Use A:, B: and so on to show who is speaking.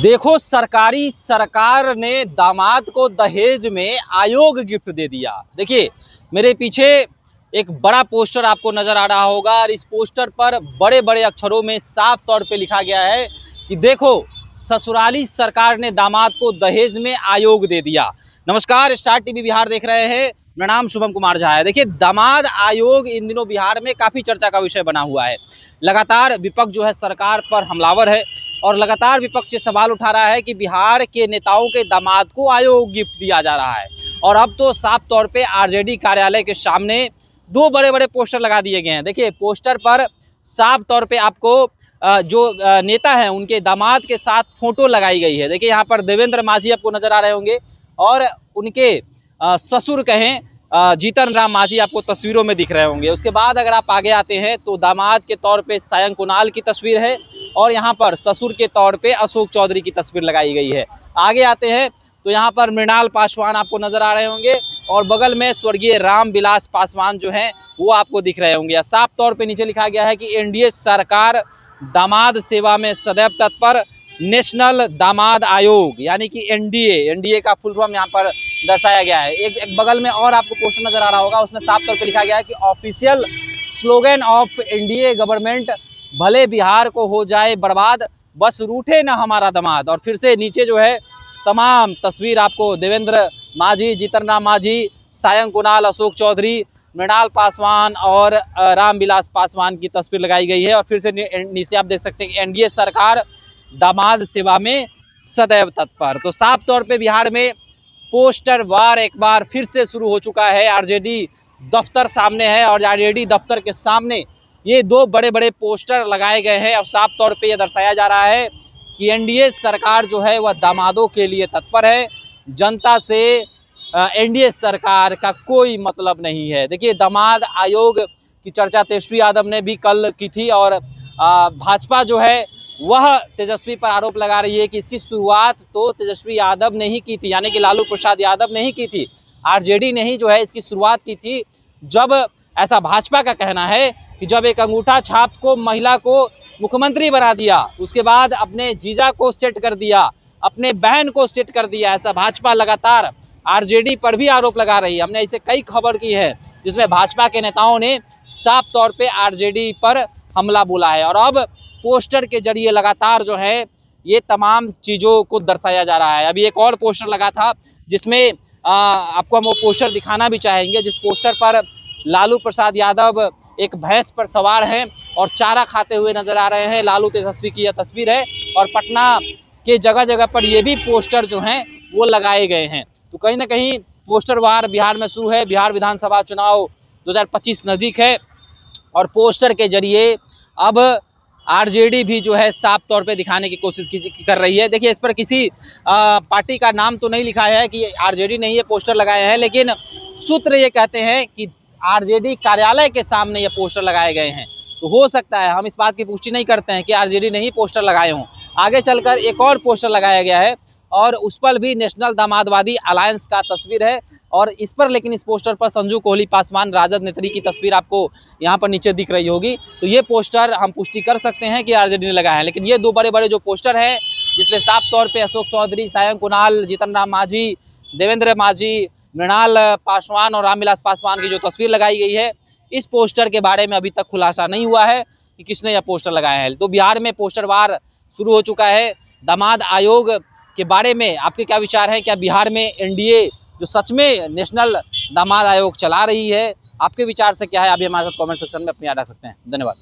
A: देखो सरकार ने दामाद को दहेज में आयोग गिफ्ट दे दिया। देखिए मेरे पीछे एक बड़ा पोस्टर आपको नजर आ रहा होगा और इस पोस्टर पर बड़े बड़े अक्षरों में साफ तौर पे लिखा गया है कि देखो ससुराली सरकार ने दामाद को दहेज में आयोग दे दिया। नमस्कार, स्टार टीवी बिहार देख रहे हैं। मेरा नाम शुभम कुमार झा है। देखिए दामाद आयोग इन दिनों बिहार में काफ़ी चर्चा का विषय बना हुआ है। लगातार विपक्ष जो है सरकार पर हमलावर है और लगातार विपक्ष ये सवाल उठा रहा है कि बिहार के नेताओं के दामाद को आयोग गिफ्ट दिया जा रहा है। और अब तो साफ तौर पे आरजेडी कार्यालय के सामने दो बड़े बड़े पोस्टर लगा दिए गए हैं। देखिए पोस्टर पर साफ तौर पे आपको जो नेता हैं उनके दामाद के साथ फोटो लगाई गई है। देखिए यहाँ पर देवेंद्र माझी आपको नजर आ रहे होंगे और उनके ससुर कहें जीतन राम माझी आपको तस्वीरों में दिख रहे होंगे। उसके बाद अगर आप आगे आते हैं तो दामाद के तौर पे सायं कुणाल की तस्वीर है और यहाँ पर ससुर के तौर पे अशोक चौधरी की तस्वीर लगाई गई है। आगे आते हैं तो यहाँ पर मृणाल पासवान आपको नजर आ रहे होंगे और बगल में स्वर्गीय रामविलास पासवान जो हैं वो आपको दिख रहे होंगे। साफ तौर पे नीचे लिखा गया है कि एनडीए सरकार दामाद सेवा में सदैव तत्पर, नेशनल दामाद आयोग यानी कि एनडीए का फुल फॉर्म यहाँ पर दर्शाया गया है। एक बगल में और आपको पोस्टर नजर आ रहा होगा, उसमें साफ तौर पे लिखा गया है कि official slogan of NDA government, भले बिहार को हो जाए बर्बाद, बस रूठे ना हमारा दामाद। और फिर से नीचे जो है तमाम तस्वीर आपको देवेंद्र माझी, जीतन राम माझी, सायं कुणाल, अशोक चौधरी, मृणाल पासवान और रामविलास पासवान की तस्वीर लगाई गई है। और फिर से नीचे आप देख सकते हैं कि एनडीए सरकार दामाद सेवा में सदैव तत्पर। तो साफ तौर पे बिहार में पोस्टर वार एक बार फिर से शुरू हो चुका है। आरजेडी दफ्तर सामने है और आरजेडी दफ्तर के सामने ये दो बड़े बड़े पोस्टर लगाए गए हैं और साफ तौर पे ये दर्शाया जा रहा है कि एनडीए सरकार जो है वह दामादों के लिए तत्पर है। जनता से एनडीए सरकार का कोई मतलब नहीं है। देखिए दामाद आयोग की चर्चा तेजस्वी यादव ने भी कल की थी और भाजपा जो है वह तेजस्वी पर आरोप लगा रही है कि इसकी शुरुआत तो तेजस्वी यादव ने ही की थी, यानी कि लालू प्रसाद यादव ने ही की थी। आरजेडी ने ही जो है इसकी शुरुआत की थी। जब ऐसा भाजपा का कहना है कि जब एक अंगूठा छाप को महिला को मुख्यमंत्री बना दिया, उसके बाद अपने जीजा को सेट कर दिया, अपने बहन को सेट कर दिया। ऐसा भाजपा लगातार आरजेडी पर भी आरोप लगा रही है। हमने इसे कई खबर की है जिसमें भाजपा के नेताओं ने साफ तौर पे आरजेडी पर हमला बोला है। और अब पोस्टर के जरिए लगातार जो है ये तमाम चीज़ों को दर्शाया जा रहा है। अभी एक और पोस्टर लगा था जिसमें आपको हम वो पोस्टर दिखाना भी चाहेंगे, जिस पोस्टर पर लालू प्रसाद यादव एक भैंस पर सवार हैं और चारा खाते हुए नजर आ रहे हैं। लालू तेजस्वी की यह तस्वीर है और पटना के जगह जगह पर ये भी पोस्टर जो हैं वो लगाए गए हैं। तो कहीं ना कहीं पोस्टर वार बिहार में शुरू है। बिहार विधानसभा चुनाव 2025 नज़दीक है और पोस्टर के जरिए अब आरजेडी भी जो है साफ तौर पे दिखाने की कोशिश कर रही है। देखिए इस पर किसी पार्टी का नाम तो नहीं लिखा है कि आरजेडी ने ये पोस्टर लगाए हैं, लेकिन सूत्र ये कहते हैं कि आरजेडी कार्यालय के सामने ये पोस्टर लगाए गए हैं। तो हो सकता है, हम इस बात की पुष्टि नहीं करते हैं कि आरजेडी ने ही पोस्टर लगाए हों। आगे चलकर एक और पोस्टर लगाया गया है और उस पर भी नेशनल दामादवादी अलायंस का तस्वीर है और इस पर, लेकिन इस पोस्टर पर संजू कोहली पासवान राजद नेत्री की तस्वीर आपको यहाँ पर नीचे दिख रही होगी। तो ये पोस्टर हम पुष्टि कर सकते हैं कि आरजेडी ने लगाया है। लेकिन ये दो बड़े बड़े जो पोस्टर हैं जिसमें साफ तौर पे अशोक चौधरी, सायं कुणाल, जीतन राम माझी, देवेंद्र माझी, मृणाल पासवान और रामविलास पासवान की जो तस्वीर लगाई गई है, इस पोस्टर के बारे में अभी तक खुलासा नहीं हुआ है कि किसने यह पोस्टर लगाया है। तो बिहार में पोस्टर वार शुरू हो चुका है। दामाद आयोग के बारे में आपके क्या विचार हैं? क्या बिहार में एनडीए जो सच में नेशनल दामाद आयोग चला रही है, आपके विचार से क्या है? आप भी हमारे साथ कमेंट सेक्शन में अपनी राय रख सकते हैं। धन्यवाद।